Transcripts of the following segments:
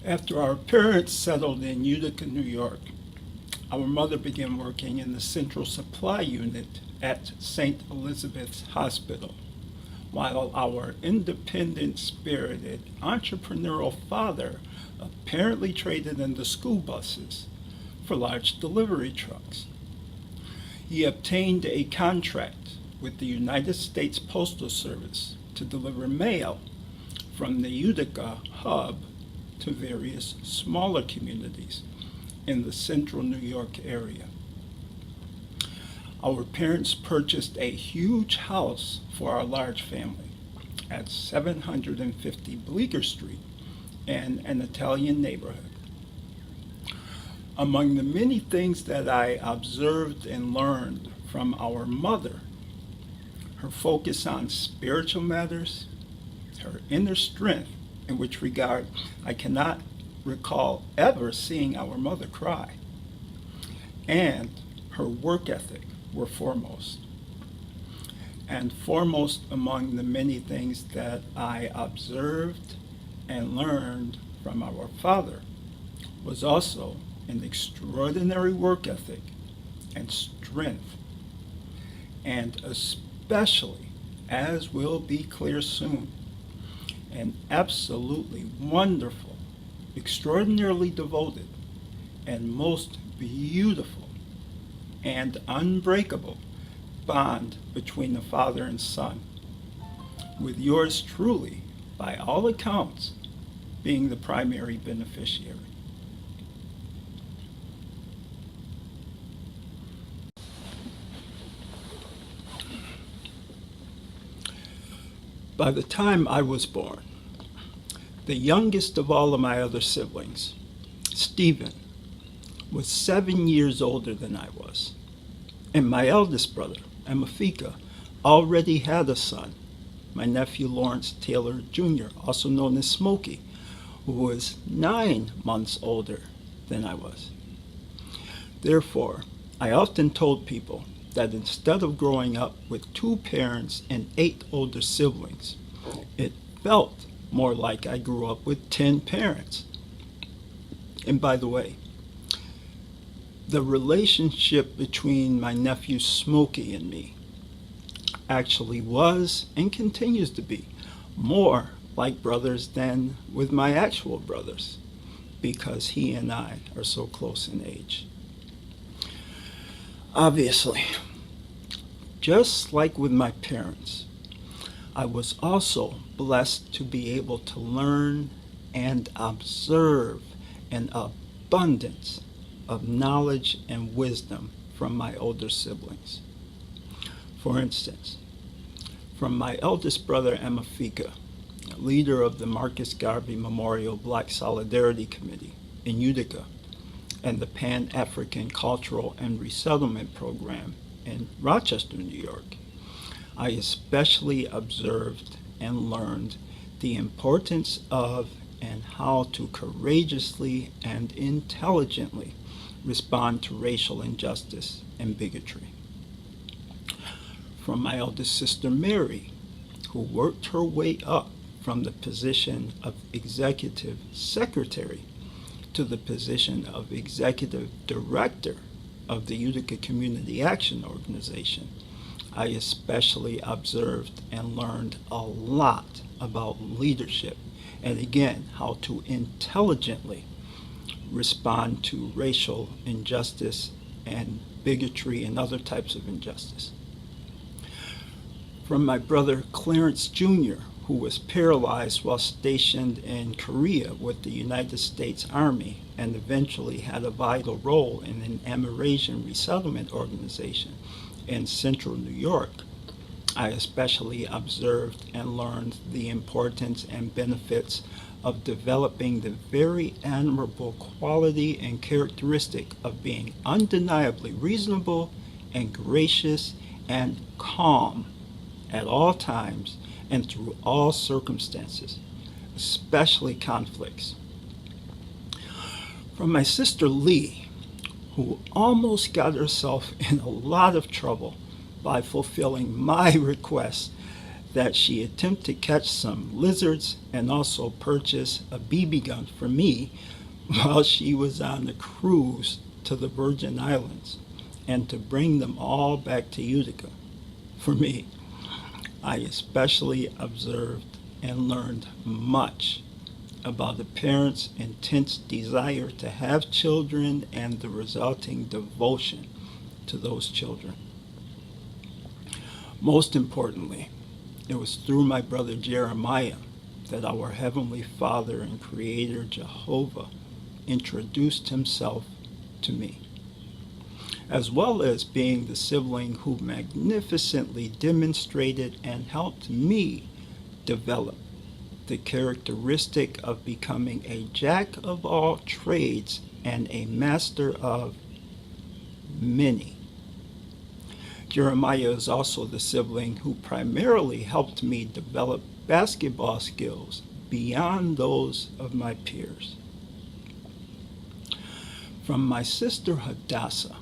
After our parents settled in Utica, New York, our mother began working in the Central Supply Unit at St. Elizabeth's Hospital, while our independent spirited entrepreneurial father apparently traded in the school buses for large delivery trucks. He obtained a contract with the United States Postal Service to deliver mail from the Utica hub to various smaller communities in the central New York area. Our parents purchased a huge house for our large family at 750 Bleecker Street in an Italian neighborhood. Among the many things that I observed and learned from our mother, her focus on spiritual matters, her inner strength, in which regard I cannot recall ever seeing our mother cry, and her work ethic were foremost. And foremost among the many things that I observed and learned from our father was also an extraordinary work ethic and strength, and especially, as will be clear soon, an absolutely wonderful, extraordinarily devoted, and most beautiful and unbreakable bond between the father and son, with yours truly, by all accounts, being the primary beneficiary. By the time I was born, the youngest of all of my other siblings, Stephen, was 7 years older than I was. And my eldest brother, Amafika, already had a son, my nephew Lawrence Taylor Jr., also known as Smokey, who was 9 months older than I was. Therefore, I often told people that instead of growing up with 2 parents and 8 older siblings, it felt more like I grew up with 10 parents. And by the way, the relationship between my nephew Smokey and me actually was and continues to be more like brothers than with my actual brothers, because he and I are so close in age. Obviously, just like with my parents, I was also blessed to be able to learn and observe an abundance of knowledge and wisdom from my older siblings. For instance, from my eldest brother Amafika, leader of the Marcus Garvey Memorial Black Solidarity Committee in Utica, and the Pan-African Cultural and Resettlement Program in Rochester, New York, I especially observed and learned the importance of and how to courageously and intelligently respond to racial injustice and bigotry. From my eldest sister Mary, who worked her way up from the position of executive secretary to the position of executive director of the Utica Community Action Organization, I especially observed and learned a lot about leadership, and again, how to intelligently respond to racial injustice and bigotry and other types of injustice. From my brother Clarence Jr., who was paralyzed while stationed in Korea with the United States Army and eventually had a vital role in an Amerasian resettlement organization in central New York, I especially observed and learned the importance and benefits of developing the very admirable quality and characteristic of being undeniably reasonable and gracious and calm at all times and through all circumstances, especially conflicts. From my sister Lee, who almost got herself in a lot of trouble by fulfilling my request that she attempted to catch some lizards and also purchase a BB gun for me while she was on a cruise to the Virgin Islands, and to bring them all back to Utica for me. I especially observed and learned much about a parent's intense desire to have children and the resulting devotion to those children. Most importantly, it was through my brother Jeremiah that our Heavenly Father and Creator Jehovah introduced himself to me, as well as being the sibling who magnificently demonstrated and helped me develop the characteristic of becoming a jack of all trades and a master of many. Jeremiah is also the sibling who primarily helped me develop basketball skills beyond those of my peers. From my sister Hadassah,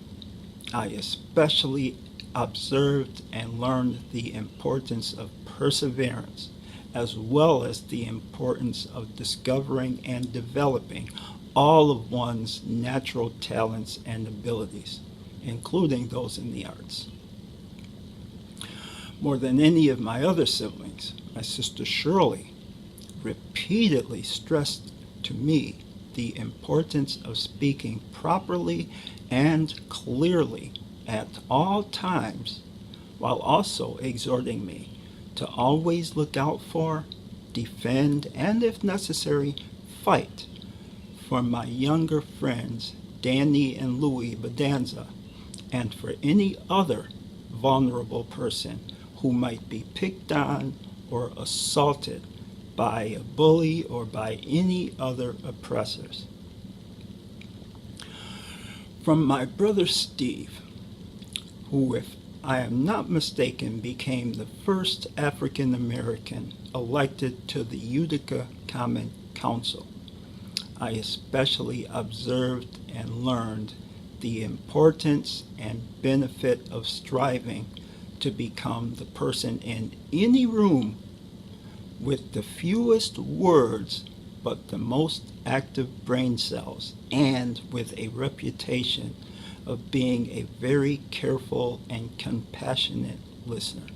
I especially observed and learned the importance of perseverance, as well as the importance of discovering and developing all of one's natural talents and abilities, including those in the arts. More than any of my other siblings, my sister Shirley repeatedly stressed to me the importance of speaking properly and clearly at all times, while also exhorting me to always look out for, defend, and if necessary, fight for my younger friends Danny and Louis Bedanza, and for any other vulnerable person who might be picked on or assaulted by a bully or by any other oppressors. From my brother Steve, who, if I am not mistaken, became the first African American elected to the Utica Common Council, I especially observed and learned the importance and benefit of striving to become the person in any room with the fewest words but the most active brain cells, and with a reputation of being a very careful and compassionate listener.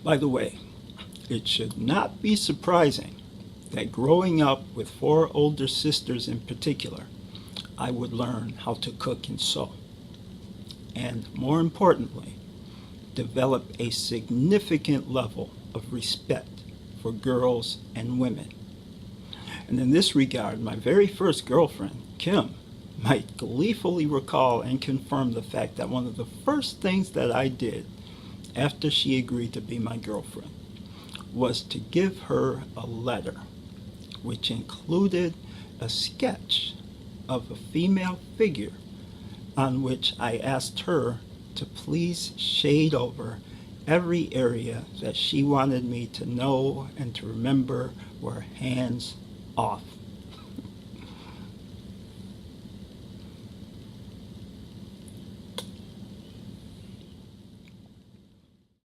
By the way, it should not be surprising that growing up with 4 older sisters in particular, I would learn how to cook and sew, and more importantly, develop a significant level of respect for girls and women. And in this regard, my very first girlfriend, Kim, might gleefully recall and confirm the fact that one of the first things that I did after she agreed to be my girlfriend was to give her a letter, which included a sketch of a female figure on which I asked her to please shade over every area that she wanted me to know and to remember were hands off.